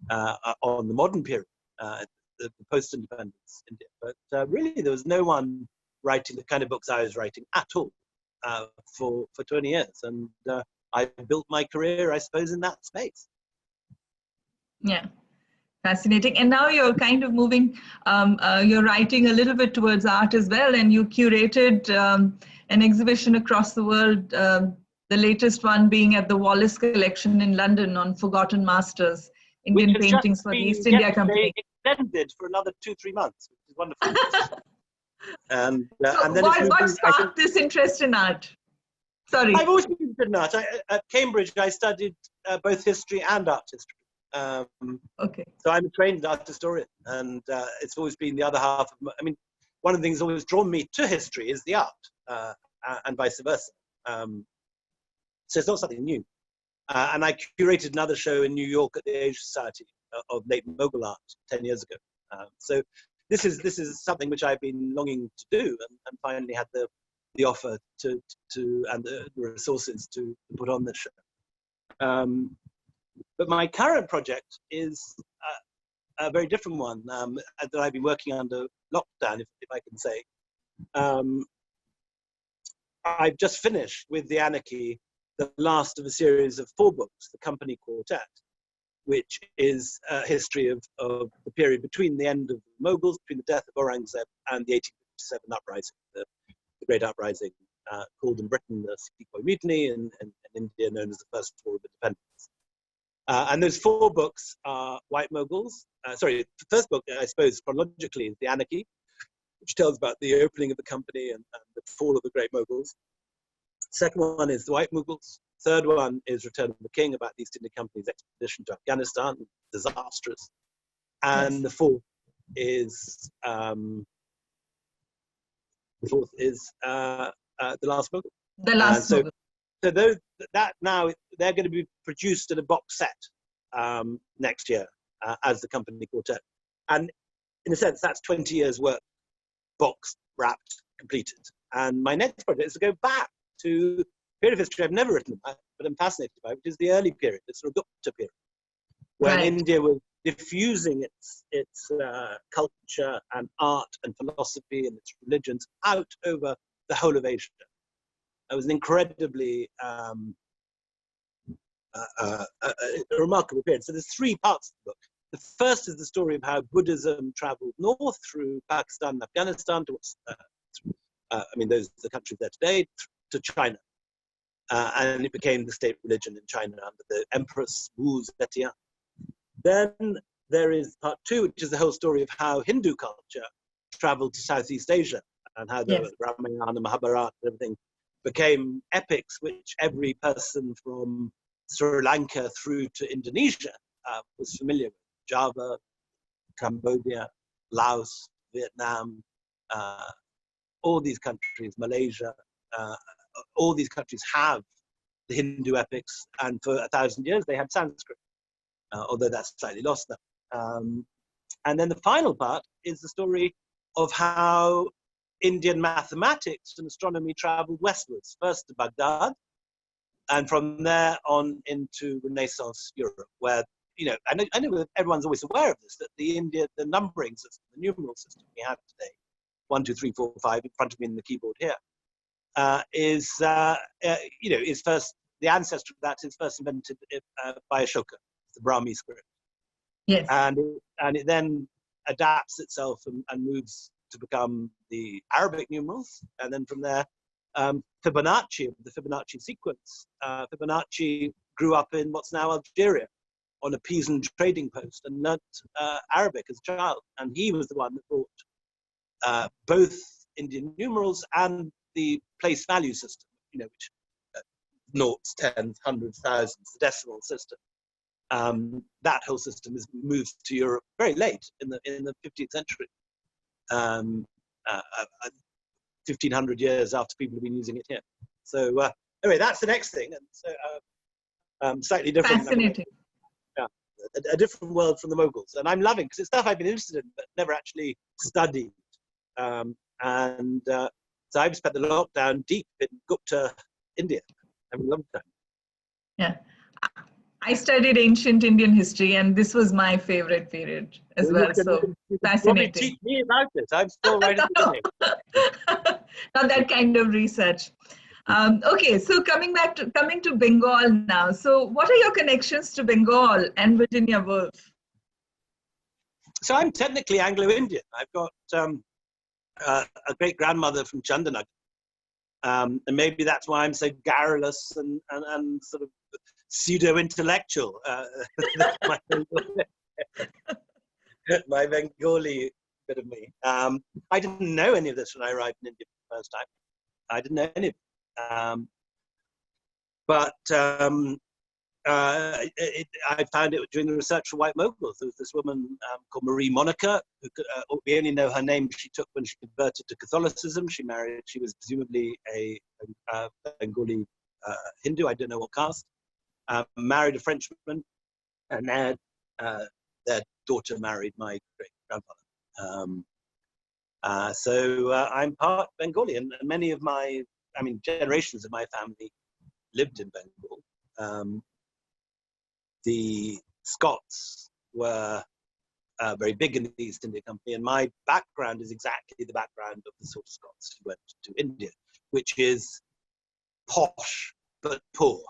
on the modern period, the post-independence India. But really, there was no one writing the kind of books I was writing at all for 20 years. And I built my career, I suppose, in that space. Yeah, fascinating. And now you're kind of moving, you're writing a little bit towards art as well, and you curated an exhibition across the world, the latest one being at the Wallace Collection in London on Forgotten Masters, Indian paintings for the East India Company. Extended for another 2-3 months, which is wonderful. And then what sparked this interest in art? Sorry. I've always been interested in art. At Cambridge, I studied both history and art history. Okay. So I'm a trained art historian, and it's always been the other half of I mean, one of the things that's always drawn me to history is the art, and vice versa. So it's not something new. And I curated another show in New York at the Asia Society of late Mughal art 10 years ago. So this is something which I've been longing to do, and finally had the offer to and the resources to put on this show. But my current project is a very different one that I've been working under lockdown, if I can say. I've just finished with The Anarchy, the last of a series of 4 books, The Company Quartet, which is a history of the period between the end of the Mughals, between the death of Aurangzeb and the 1857 uprising, the great uprising called in Britain the Sepoy Mutiny, and in India known as the First War of Independence. And those 4 books are White Mughals. Sorry, the first book, I suppose, chronologically, is The Anarchy, which tells about the opening of the company and the fall of the great Mughals. Second one is The White Mughals. Third one is Return of the King, about the East India Company's expedition to Afghanistan, disastrous. And the fourth is The Last Mughal. The Last Mughal. So that now they're going to be produced in a box set next year as the Company Quartet, and in a sense that's 20 years work, boxed, wrapped, completed. And my next project is to go back to a period of history I've never written about, but I'm fascinated by, which is the early period, the sort of Gupta period, when India was diffusing its culture and art and philosophy and its religions out over the whole of Asia. It was an incredibly a remarkable period. So there's three parts of the book. The first is the story of how Buddhism traveled north through Pakistan and Afghanistan towards, those are the countries there today, to China. And it became the state religion in China under the Empress Wu Zetian. Then there is part two, which is the whole story of how Hindu culture traveled to Southeast Asia and how the Ramayana, Mahabharata, and everything became epics which every person from Sri Lanka through to Indonesia was familiar with. Java, Cambodia, Laos, Vietnam, all these countries, Malaysia, all these countries have the Hindu epics, and for 1,000 years they had Sanskrit, although that's slightly lost now. And then the final part is the story of how Indian mathematics and astronomy traveled westwards, first to Baghdad, and from there on into Renaissance Europe, where, I know everyone's always aware of this, that the numbering system, the numeral system we have today, 1, 2, 3, 4, 5, in front of me in the keyboard here, is first, the ancestor of that is first invented by Ashoka, the Brahmi script. Yes. And it then adapts itself and moves to become the Arabic numerals, and then from there, Fibonacci, the Fibonacci sequence. Fibonacci grew up in what's now Algeria on a Pisan trading post and learnt Arabic as a child, and he was the one that brought both Indian numerals and the place value system, which noughts, tens, hundreds, thousands, the decimal system. That whole system is moved to Europe very late in the 15th century, 1,500 years after people have been using it here. So anyway, that's the next thing, and so slightly different. Fascinating. A different world from the Mughals, and I'm loving, because it's stuff I've been interested in but never actually studied. So I've spent the lockdown deep in Gupta India, having a long time. Yeah. I studied ancient Indian history, and this was my favorite period as well. So fascinating. Teach me about it. I'm still right at the beginning. Not that kind of research. Okay, so coming to Bengal now. So what are your connections to Bengal and Virginia Woolf? So I'm technically Anglo-Indian. I've got a great grandmother from Chandanagar. And maybe that's why I'm so garrulous and sort of pseudo-intellectual. My Bengali bit of me. I didn't know any of this when I arrived in India for the first time. I didn't know any of it. I found it during the research for White Moguls. There was this woman called Marie Monica, who we only know her name she took when she converted to Catholicism. She was presumably a Bengali Hindu, I don't know what caste, married a Frenchman, and their daughter married my great-grandfather. So I'm part Bengali, and many of generations of my family lived in Bengal. The Scots were very big in the East India Company, and my background is exactly the background of the sort of Scots who went to India, which is posh but poor.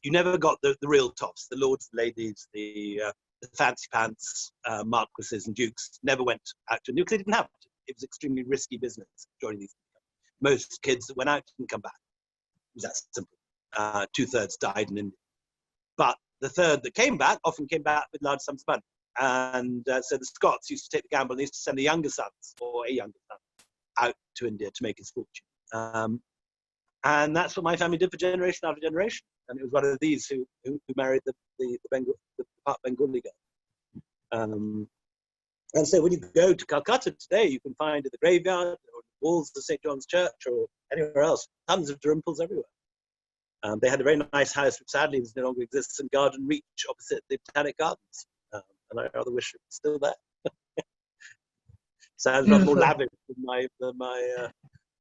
You never got the real tops, the lords, the ladies, the fancy pants, marquises and dukes never went out to India because they didn't have to. It was extremely risky business joining these. Most kids that went out didn't come back. It was that simple. 2/3 died in India. But the third that came back often came back with large sums of money. And so the Scots used to take the gamble and they used to send the younger sons, or a younger son, out to India to make his fortune. And that's what my family did for generation after generation. And it was one of these who married the part Bengali girl. And so when you go to Calcutta today, you can find at the graveyard or the walls of St. John's Church or anywhere else, tons of Dalrymples everywhere. They had a very nice house, which sadly no longer exists, in Garden Reach opposite the Botanic Gardens. And I rather wish it was still there. Sounds a lot more lavish than my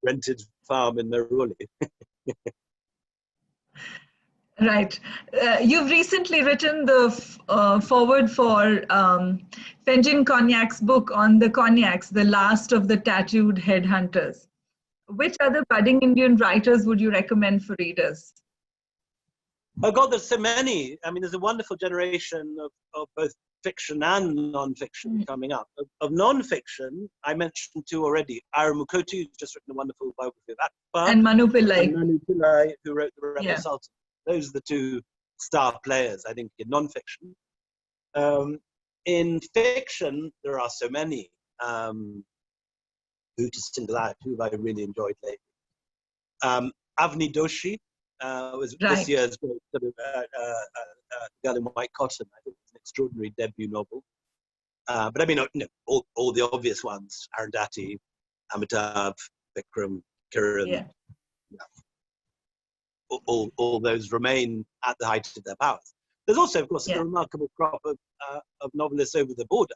rented farm in Meruli. Right. You've recently written the foreword for Fenton Cognac's book on the Cognacs, The Last of the Tattooed Headhunters. Which other budding Indian writers would you recommend for readers? Oh God, there's so many. I mean, there's a wonderful generation of both fiction and non-fiction coming up. Of non-fiction, I mentioned two already. Ira Mukoti, who's just written a wonderful biography of Akbar. And Manu Pillai. And Manu Pillai, who wrote The Rebel Sultan. Those are the two star players, I think, in non-fiction. In fiction, there are so many. Who to single out, who have I really enjoyed lately? Avni Doshi was this year's sort of Girl in White Cotton. I think it's an extraordinary debut novel. But I mean, all the obvious ones: Arundhati, Amitabh, Vikram, Kiran. Yeah. All those remain at the height of their powers. There's also, of course, a remarkable crop of novelists over the border.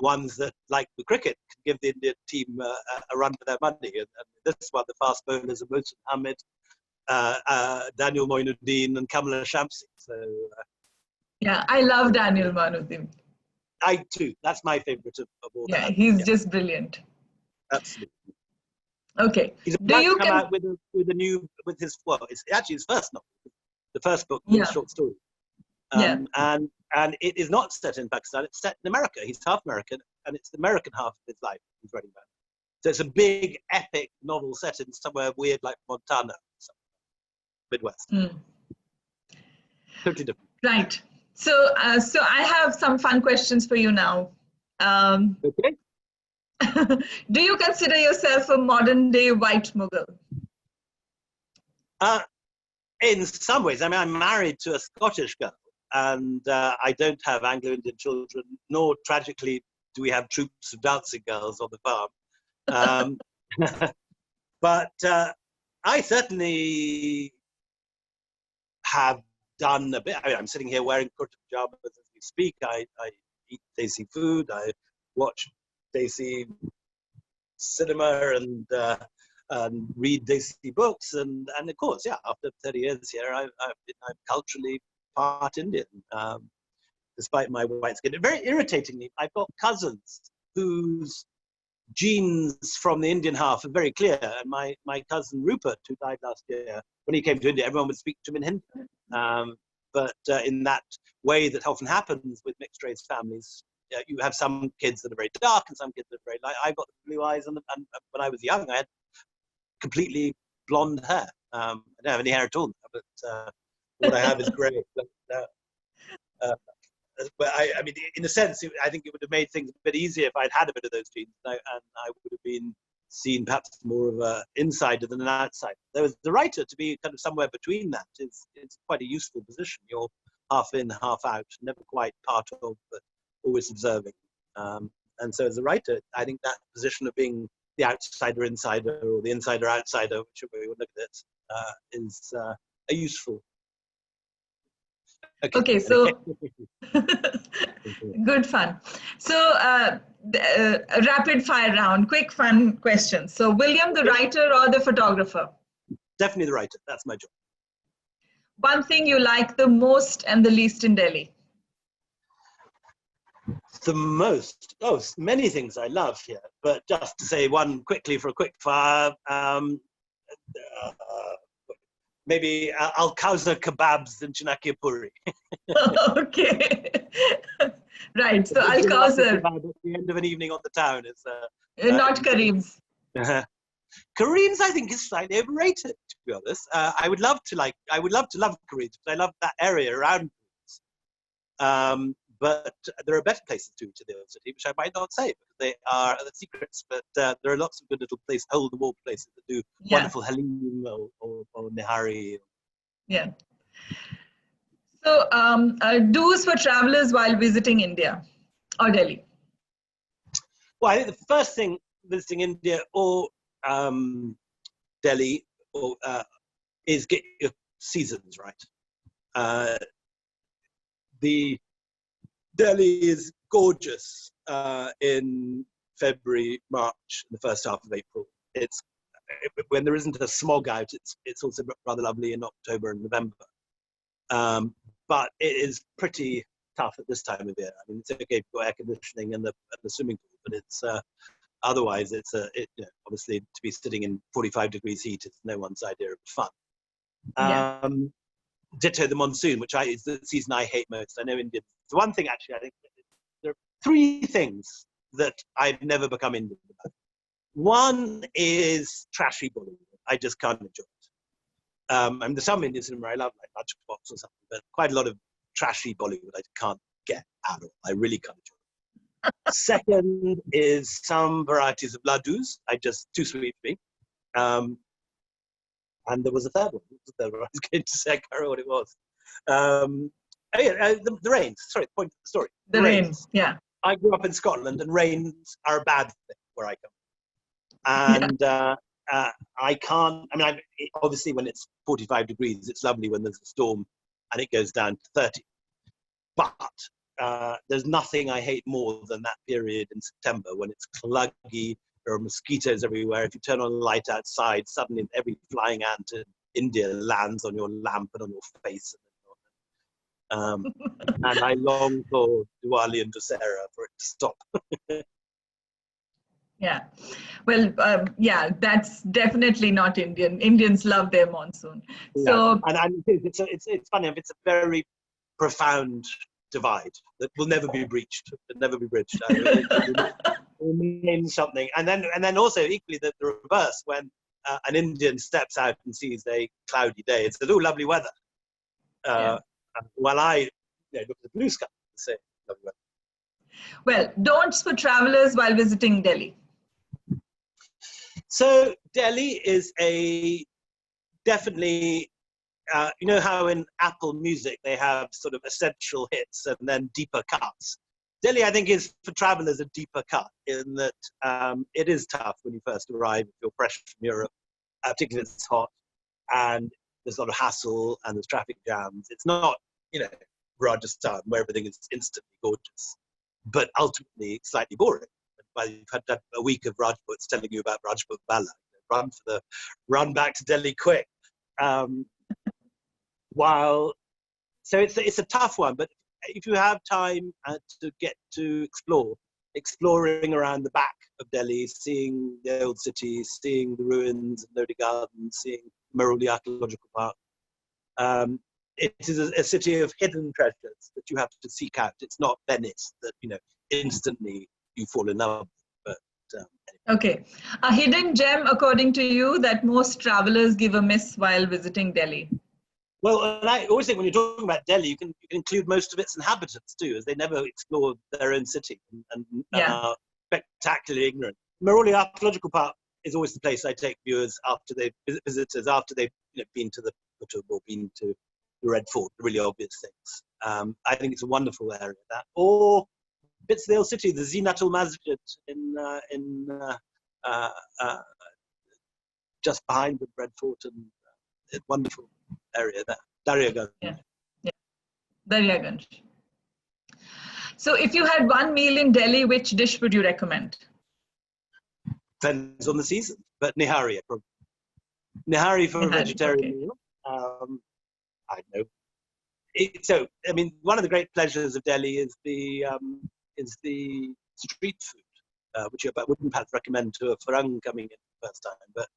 Ones that, like the cricket, can give the Indian team a run for their money. And this one, the fast bowlers are Mohsin Hamid, Daniel Moinuddin, and Kamala Shamsi. So, yeah, I love Daniel Moinuddin. I too. That's my favorite of all. Yeah, he's just brilliant. Absolutely. Okay. He's about to come out with his it's actually his first novel, the first book, short story. And it is not set in Pakistan, it's set in America. He's half American, and it's the American half of his life he's writing about. So it's a big, epic novel set in somewhere weird like Montana, Midwest. Totally different. Right. So I have some fun questions for you now. Okay. Do you consider yourself a modern-day white Mughal? In some ways. I mean, I'm married to a Scottish girl. And I don't have Anglo-Indian children, nor tragically do we have troops of dancing girls on the farm. But I certainly have done a bit. I mean, I'm sitting here wearing kurta pajamas as we speak. I eat Desi food. I watch Desi cinema and read Desi books. And of course, after 30 years here, I'm culturally part Indian, despite my white skin. Very irritatingly, I've got cousins whose genes from the Indian half are very clear. And my cousin Rupert, who died last year, when he came to India, everyone would speak to him in Hindi. But in that way that often happens with mixed race families, you have some kids that are very dark and some kids that are very light. I've got the blue eyes, and when I was young, I had completely blonde hair. I don't have any hair at all, but what I have is grey. But I mean, in a sense, I think it would have made things a bit easier if I'd had a bit of those genes, and I would have been seen perhaps more of an insider than an outsider. There was the writer to be kind of somewhere between that is quite a useful position. You're half in, half out, never quite part of, but always observing. And so as a writer, I think that position of being the outsider insider or the insider outsider, whichever way you look at it, is a useful. Okay, so good fun. So rapid fire round, quick fun questions. So William, the writer or the photographer? Definitely the writer. That's my job. One thing you like the most and the least in Delhi? The most? Oh, many things I love here. But just to say one quickly for a quick fire, maybe Al-Kawthar kebabs in Chanakya Puri. Okay. Right, so Al-Kawthar. At the end of an evening on the town is not Kareem's. Kareem's, I think, is slightly overrated, to be honest. I would love to love Kareem's, but I love that area around Kareem's. But there are better places to the city, which I might not say because they are the secrets. But there are lots of good little places, hole-in-the-wall places that do wonderful halim or nihari. Yeah. So do's for travelers while visiting India or Delhi? Well, I think the first thing visiting India or Delhi is get your seasons right. The Delhi is gorgeous in February, March, and the first half of April. When there isn't a smog out, it's also rather lovely in October and November. But it is pretty tough at this time of year. I mean, it's okay for air conditioning and the swimming pool, but it's Otherwise, obviously to be sitting in 45 degrees heat, it's no one's idea of fun. Yeah. Ditto the monsoon, which is the season I hate most. I know Indians. The one thing, actually, I think there are three things that I've never become Indian about. One is trashy Bollywood. I just can't enjoy it. And there's some Indian cinema I love, like Lunchbox or something, but quite a lot of trashy Bollywood I can't get at all. I really can't enjoy it. Second is some varieties of laddus. Too sweet for me. And there was a third one. I was going to say, I can't remember what it was. The rains. Sorry, the point of the story. The rains, yeah. I grew up in Scotland, and rains are a bad thing where I come. And I can't, obviously when it's 45 degrees, it's lovely when there's a storm and it goes down to 30. But there's nothing I hate more than that period in September when it's cluggy. There are mosquitoes everywhere. If you turn on a light outside, suddenly every flying ant in India lands on your lamp and on your face. And I long for Diwali and Dussehra for it to stop. Yeah. Well, yeah, that's definitely not Indian. Indians love their monsoon. So, and it's funny. It's a very profound divide that will never be breached. Will never be bridged. It means something. And then also equally the reverse, when an Indian steps out and sees a cloudy day, it's oh, lovely weather. While I look at the blue sky and say lovely weather. Well, don'ts for travelers while visiting Delhi. So Delhi is definitely, you know how in Apple Music they have sort of essential hits and then deeper cuts. Delhi, I think, is for travelers a deeper cut in that it is tough when you first arrive if you're fresh from Europe, particularly if it's hot and there's a lot of hassle and there's traffic jams. It's not, Rajasthan where everything is instantly gorgeous, but ultimately slightly boring. You've had a week of Rajputs telling you about Rajput Bala. Run back to Delhi quick. So it's a tough one, but if you have time to get to exploring around the back of Delhi, seeing the old city, seeing the ruins of Lodi Gardens, seeing Maroli Archaeological Park, it is a city of hidden treasures that you have to seek out. It's not Venice that instantly you fall in love with. But okay, a hidden gem according to you that most travelers give a miss while visiting Delhi. Well, and I always think when you're talking about Delhi, you can include most of its inhabitants too, as they never explore their own city and are spectacularly ignorant. Maroli Archaeological Park is always the place I take viewers after visitors after they've been to the Qutub or been to the Red Fort, the really obvious things. I think it's a wonderful area. That or bits of the old city, the Zinatul Masjid in just behind the Red Fort, and a wonderful area there. Daryaganj. Yeah. Daryaganj. So if you had one meal in Delhi, which dish would you recommend? Depends on the season, but nihari, probably. Nihari for a vegetarian meal. I know. So, one of the great pleasures of Delhi is the street food, which I wouldn't perhaps recommend to a Farang coming in the first time, but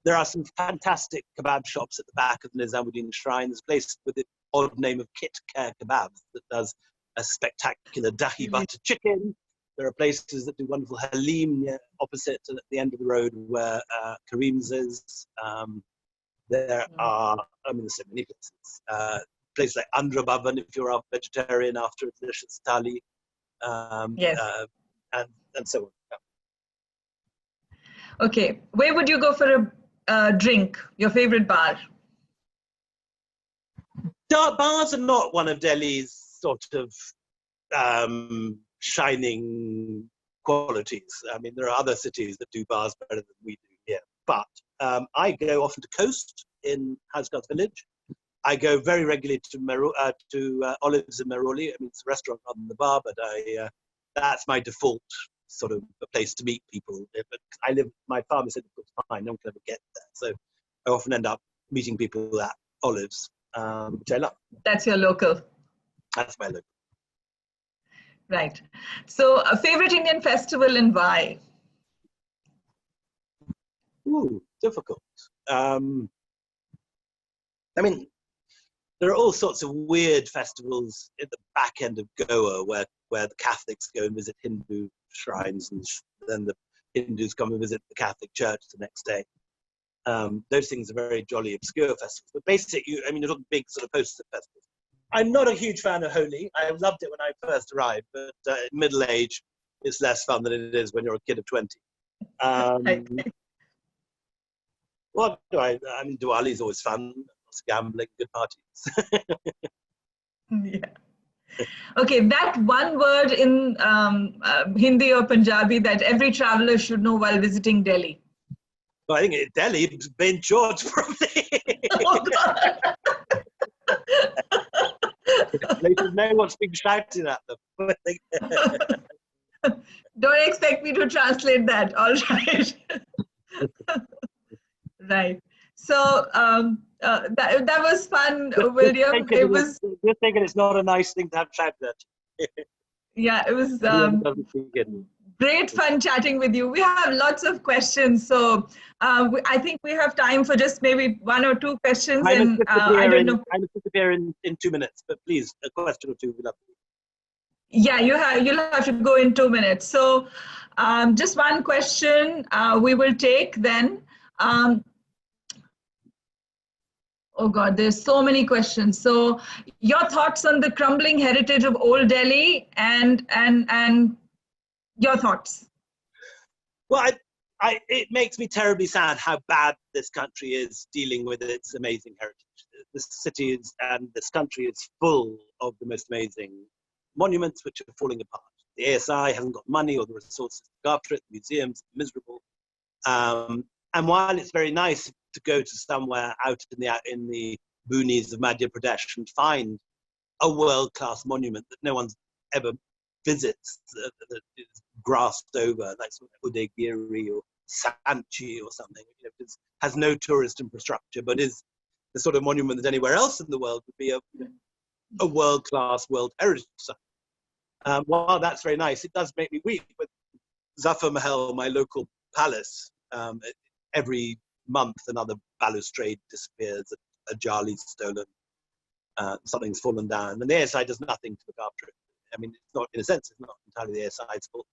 there are some fantastic kebab shops at the back of the Nizamuddin Shrine. There's a place with the odd name of Kit Care Kebabs that does a spectacular dahi butter chicken. There are places that do wonderful halim opposite at the end of the road where Kareem's is. There's so many places. Places like Andhra Bhavan if you're a vegetarian after a delicious thali. And so on. Yeah. Okay, where would you go for a drink? Your favorite bar? Bars are not one of Delhi's sort of shining qualities. There are other cities that do bars better than we do here. But I go often to Coast in Housegard's Village. I go very regularly to Olives in Maroli. It's a restaurant rather than the bar, but that's my default sort of a place to meet people. My father said, of course, fine, no one can ever get there. So I often end up meeting people at Olives, which I love. That's your local. That's my local. Right. So a favorite Indian festival and why? Ooh, difficult. I mean, there are all sorts of weird festivals in the back end of Goa where the Catholics go and visit Hindu shrines, and then the Hindus come and visit the Catholic Church the next day. Those things are very jolly, obscure festivals. But basically, I mean, you're talking big sort of poster festivals. I'm not a huge fan of Holi. I loved it when I first arrived, but middle age, it's less fun than it is when you're a kid of 20. What do I mean, Diwali is always fun. Lots of gambling, good parties. Yeah. Okay, that one word in Hindi or Punjabi that every traveler should know while visiting Delhi. Well, I think Delhi, Ben George, probably. Oh, God. They should know what's being shouted at them. Don't expect me to translate that. All right. Right. So that was fun, William. It was. Just thinking it's not a nice thing to have shouted at. Yeah, it was great fun chatting with you. We have lots of questions, so I think we have time for just maybe one or two questions. I don't know. I'm disappear in 2 minutes, but please, a question or two will have. Yeah, you'll have to go in 2 minutes. So just one question we will take then. Oh God, there's so many questions. So your thoughts on the crumbling heritage of Old Delhi and your thoughts? Well, it makes me terribly sad how bad this country is dealing with its amazing heritage. This city and this country is full of the most amazing monuments which are falling apart. The ASI hasn't got money or the resources to go after it. The museums are miserable. And while it's very nice to go to somewhere out in the boonies of Madhya Pradesh and find a world-class monument that no one's ever visits, that is grassed over, like Udaygiri or Sanchi or something, has no tourist infrastructure, but is the sort of monument that anywhere else in the world would be a world-class World Heritage Site. While that's very nice, it does make me weep. With Zafar Mahal, my local palace, every month another balustrade disappears, a jali's stolen, something's fallen down, and the ASI does nothing to look after it. I mean, it's not, in a sense, it's not entirely the ASI's fault.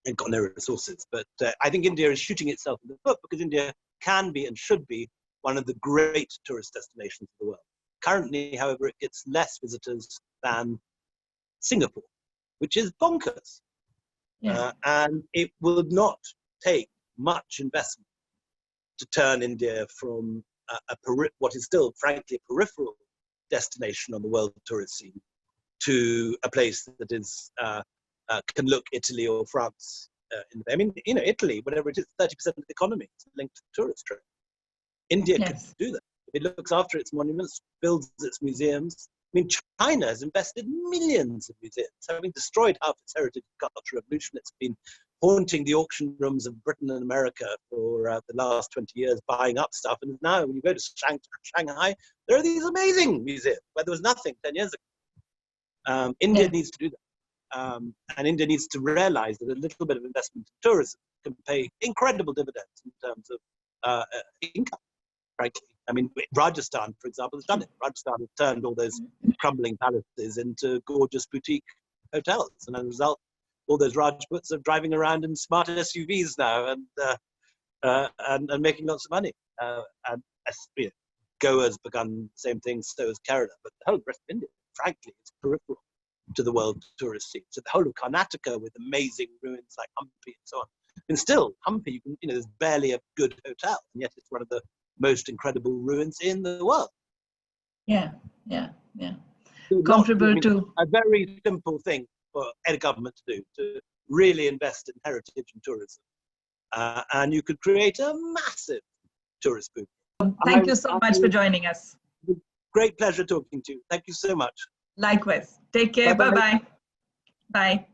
They've got no resources. But I think India is shooting itself in the foot because India can be and should be one of the great tourist destinations of the world. Currently, however, it gets less visitors than Singapore, which is bonkers. Yeah. And it will not take much investment to turn India from what is still, frankly, a peripheral destination on the world tourist scene to a place that is can look Italy or France. I mean, Italy, whatever it is, 30% of the economy is linked to the tourist trade. India could do that. It looks after its monuments, builds its museums. I mean, China has invested millions in museums, having destroyed half its heritage cultural revolution. It's been haunting the auction rooms of Britain and America for the last 20 years, buying up stuff. And now when you go to Shanghai, there are these amazing museums where there was nothing 10 years ago. India needs to do that. And India needs to realize that a little bit of investment in tourism can pay incredible dividends in terms of income, frankly. I mean, Rajasthan, for example, has done it. Rajasthan has turned all those crumbling palaces into gorgeous boutique hotels. And as a result, all those Rajputs are driving around in smart SUVs now and making lots of money. And Goa's begun the same thing, so has Kerala. But the whole rest of India, frankly, is peripheral to the world tourist scene. So the whole of Karnataka with amazing ruins like Hampi and so on. And still, Hampi, there's barely a good hotel, and yet it's one of the most incredible ruins in the world. Yeah. So comparable to a very simple thing for any government to do, to really invest in heritage and tourism, and you could create a massive tourist boom. Thank you so much for joining us. Great pleasure talking to you. Thank you so much. Likewise. Take care. Bye-bye. Bye.